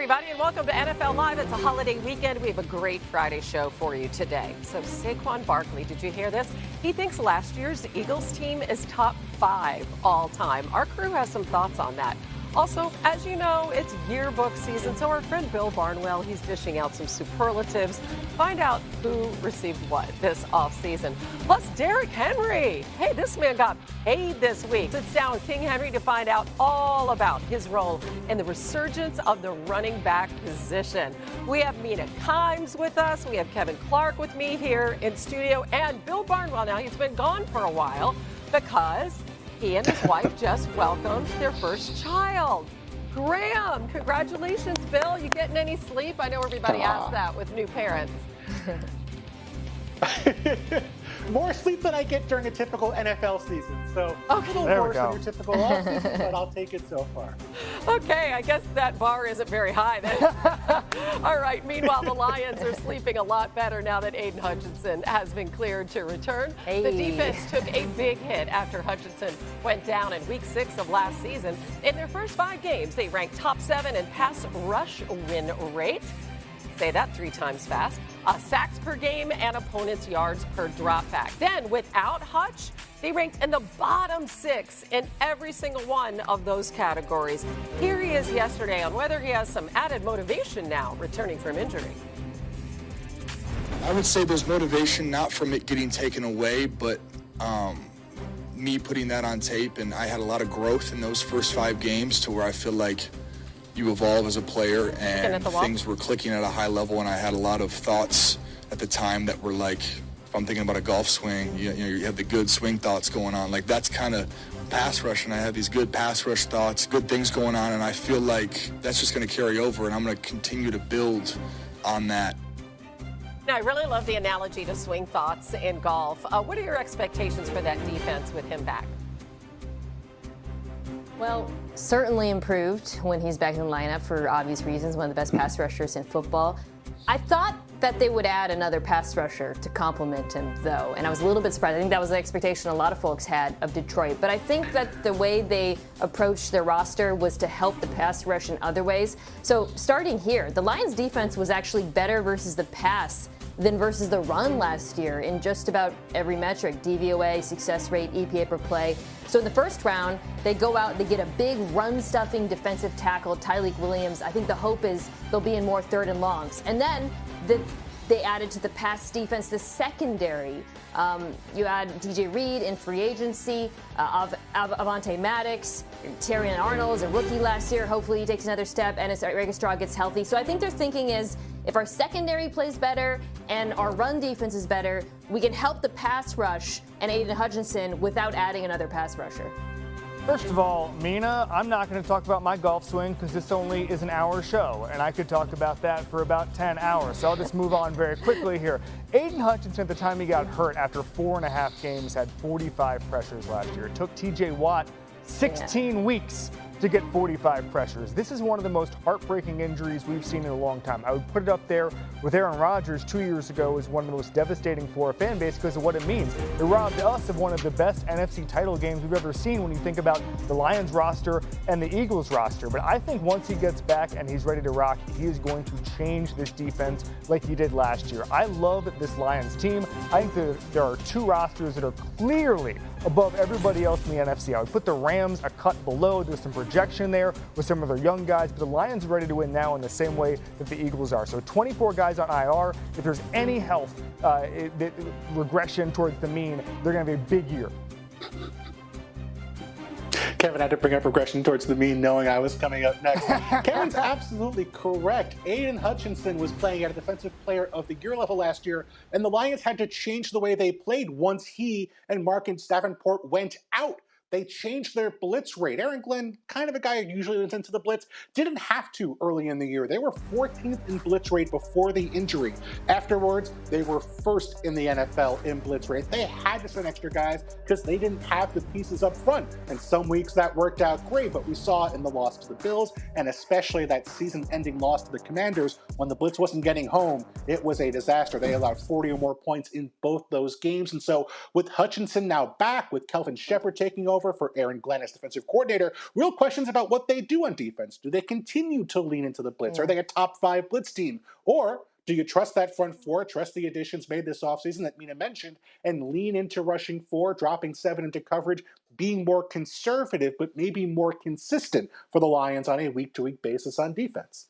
everybody, and welcome to NFL Live. It's a holiday weekend. We have a great Friday show for you today. So Saquon Barkley, did you hear this? He thinks last year's Eagles team is top 5 all time. Our crew has some thoughts on that. Also, as you know, it's yearbook season, so our friend Bill Barnwell, he's dishing out some superlatives. Find out who received what this offseason. Plus, Derrick Henry. Hey, this man got paid this week. Sits down with King Henry to find out all about his role in the resurgence of the running back position. We have Mina Kimes with us. We have Kevin Clark with me here in studio. And Bill Barnwell, now he's been gone for a while because he and his wife just welcomed their first child. Graham, congratulations, Bill. You getting any sleep? I know everybody asks that with new parents. More sleep than I get during a typical NFL season. So a little worse than your typical off season, but I'll take it so far. Okay, I guess that bar isn't very high then. All right, meanwhile, the Lions are sleeping a lot better now that Aiden Hutchinson has been cleared to return. Hey. The defense took a big hit after Hutchinson went down in Week 6 of last season. In their first 5 games, they ranked top 7 in pass rush win rate. Say that 3 times fast. Sacks per game and opponents' yards per dropback. Then, without Hutch, they ranked in the bottom 6 in every single one of those categories. Here he is yesterday on whether he has some added motivation now returning from injury. I would say there's motivation not from it getting taken away, but me putting that on tape, and I had a lot of growth in those first 5 games to where I feel like you evolve as a player, and things were clicking at a high level, and I had a lot of thoughts at the time that were like, if I'm thinking about a golf swing, you have the good swing thoughts going on. Like, that's kind of pass rush, and I have these good pass rush thoughts, good things going on, and I feel like that's just going to carry over, and I'm going to continue to build on that. Now, I really love the analogy to swing thoughts in golf. What are your expectations for that defense with him back? Well, certainly improved when he's back in the lineup for obvious reasons, one of the best pass rushers in football. I thought that they would add another pass rusher to complement him, though, and I was a little bit surprised. I think that was the expectation a lot of folks had of Detroit. But I think that the way they approached their roster was to help the pass rush in other ways. So starting here, the Lions' defense was actually better versus the pass than versus the run last year in just about every metric: DVOA, success rate, EPA per play. So in the first round, they go out, they get a big run-stuffing defensive tackle, Tyleik Williams. I think the hope is they'll be in more 3rd and longs. And then they added to the pass defense the secondary. You add DJ Reed in free agency, Avonte Maddox, Terrion Arnold is a rookie last year. Hopefully he takes another step, and as Registraw gets healthy. So I think their thinking is, if our secondary plays better and our run defense is better, we can help the pass rush and Aiden Hutchinson without adding another pass rusher. First of all, Mina, I'm not going to talk about my golf swing because this only is an hour show, and I could talk about that for about 10 hours. So I'll just move on very quickly here. Aiden Hutchinson, at the time he got hurt after 4.5 games, had 45 pressures last year. It took TJ Watt 16 weeks to get 45 pressures. This is one of the most heartbreaking injuries we've seen in a long time. I would put it up there with Aaron Rodgers 2 years ago as one of the most devastating for a fan base because of what it means. It robbed us of one of the best NFC title games we've ever seen when you think about the Lions roster and the Eagles roster. But I think once he gets back and he's ready to rock, he is going to change this defense like he did last year. I love this Lions team. I think that there are 2 rosters that are clearly above everybody else in the NFC. I would put the Rams a cut below. There's some projection there with some of their young guys, but the Lions are ready to win now in the same way that the Eagles are. So 24 guys on IR. If there's any health regression towards the mean, they're going to have a big year. Kevin had to bring up regression towards the mean, knowing I was coming up next. Kevin's absolutely correct. Aiden Hutchinson was playing at a Defensive Player of the Year level last year, and the Lions had to change the way they played once he and Marcus Davenport went out. They changed their blitz rate. Aaron Glenn, kind of a guy who usually went into the blitz, didn't have to early in the year. They were 14th in blitz rate before the injury. Afterwards, they were 1st in the NFL in blitz rate. They had to send extra guys because they didn't have the pieces up front. And some weeks that worked out great, but we saw in the loss to the Bills, and especially that season-ending loss to the Commanders, when the blitz wasn't getting home, it was a disaster. They allowed 40 or more points in both those games. And so with Hutchinson now back, with Kelvin Shepherd taking over, over for Aaron Glenn as defensive coordinator. Real questions about what they do on defense. Do they continue to lean into the blitz? Are they a top 5 blitz team? Or do you trust that front four, trust the additions made this offseason that Mina mentioned, and lean into rushing 4, dropping 7 into coverage, being more conservative, but maybe more consistent for the Lions on a week-to-week basis on defense?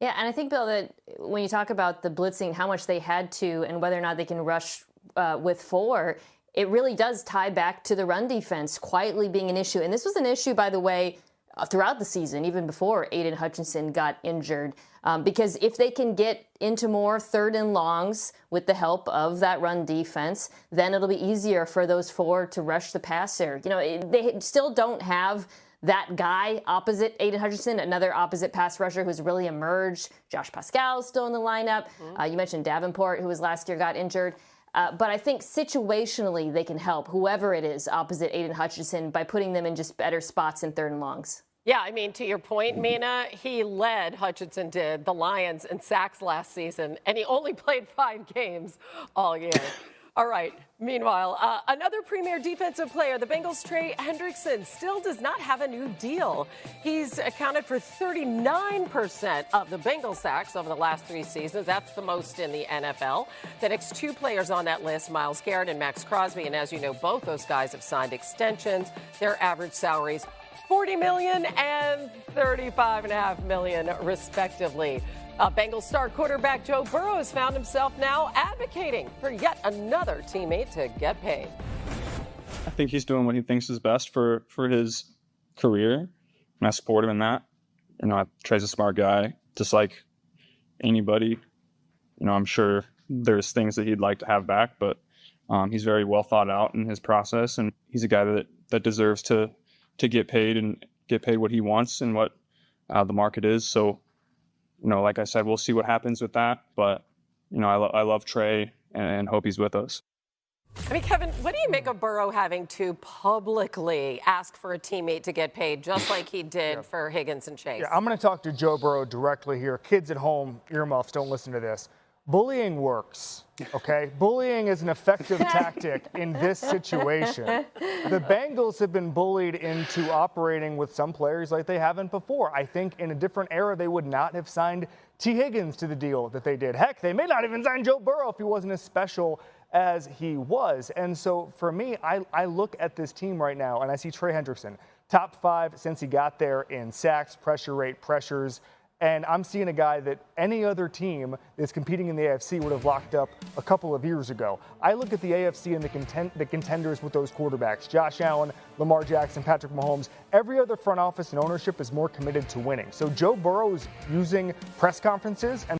Yeah, and I think, Bill, that when you talk about the blitzing, how much they had to, and whether or not they can rush with 4, it really does tie back to the run defense quietly being an issue. And this was an issue, by the way, throughout the season, even before Aiden Hutchinson got injured. Because if they can get into more 3rd and longs with the help of that run defense, then it'll be easier for those 4 to rush the passer. You know, they still don't have that guy opposite Aiden Hutchinson, another opposite pass rusher who's really emerged. Josh Pascal's still in the lineup. You mentioned Davenport, who was last year, got injured. But I think situationally they can help whoever it is opposite Aiden Hutchinson by putting them in just better spots in 3rd and longs. Yeah, I mean, to your point, Mina, he led, Hutchinson did, the Lions in sacks last season, and he only played 5 games all year. All right, meanwhile, another premier defensive player, the Bengals' Trey Hendrickson, still does not have a new deal. He's accounted for 39% of the Bengals sacks over the last 3 seasons. That's the most in the NFL. The next 2 players on that list, Myles Garrett and Max Crosby, and as you know, both those guys have signed extensions. Their average salaries, $40 million and $35.5 million, respectively. Bengals star quarterback Joe Burrow has found himself now advocating for yet another teammate to get paid. I think he's doing what he thinks is best for his career, and I support him in that. You know, Trey's a smart guy, just like anybody. You know, I'm sure there's things that he'd like to have back, but he's very well thought out in his process, and he's a guy that deserves to get paid and get paid what he wants and what the market is. So, you know, like I said, we'll see what happens with that. But, you know, I love Trey and hope he's with us. I mean, Kevin, what do you make of Burrow having to publicly ask for a teammate to get paid, just like he did for Higgins and Chase? Yeah, I'm going to talk to Joe Burrow directly here. Kids at home, earmuffs, don't listen to this. Bullying works, okay? Bullying is an effective tactic in this situation. The Bengals have been bullied into operating with some players like they haven't before. I think in a different era, they would not have signed T. Higgins to the deal that they did. Heck, they may not even sign Joe Burrow if he wasn't as special as he was. And so for me, I look at this team right now and I see Trey Hendrickson, top 5 since he got there in sacks, pressure rate, pressures. And I'm seeing a guy that any other team that's competing in the AFC would have locked up a couple of years ago. I look at the AFC and the contenders with those quarterbacks, Josh Allen, Lamar Jackson, Patrick Mahomes. Every other front office and ownership is more committed to winning. So Joe Burrow is using press conferences and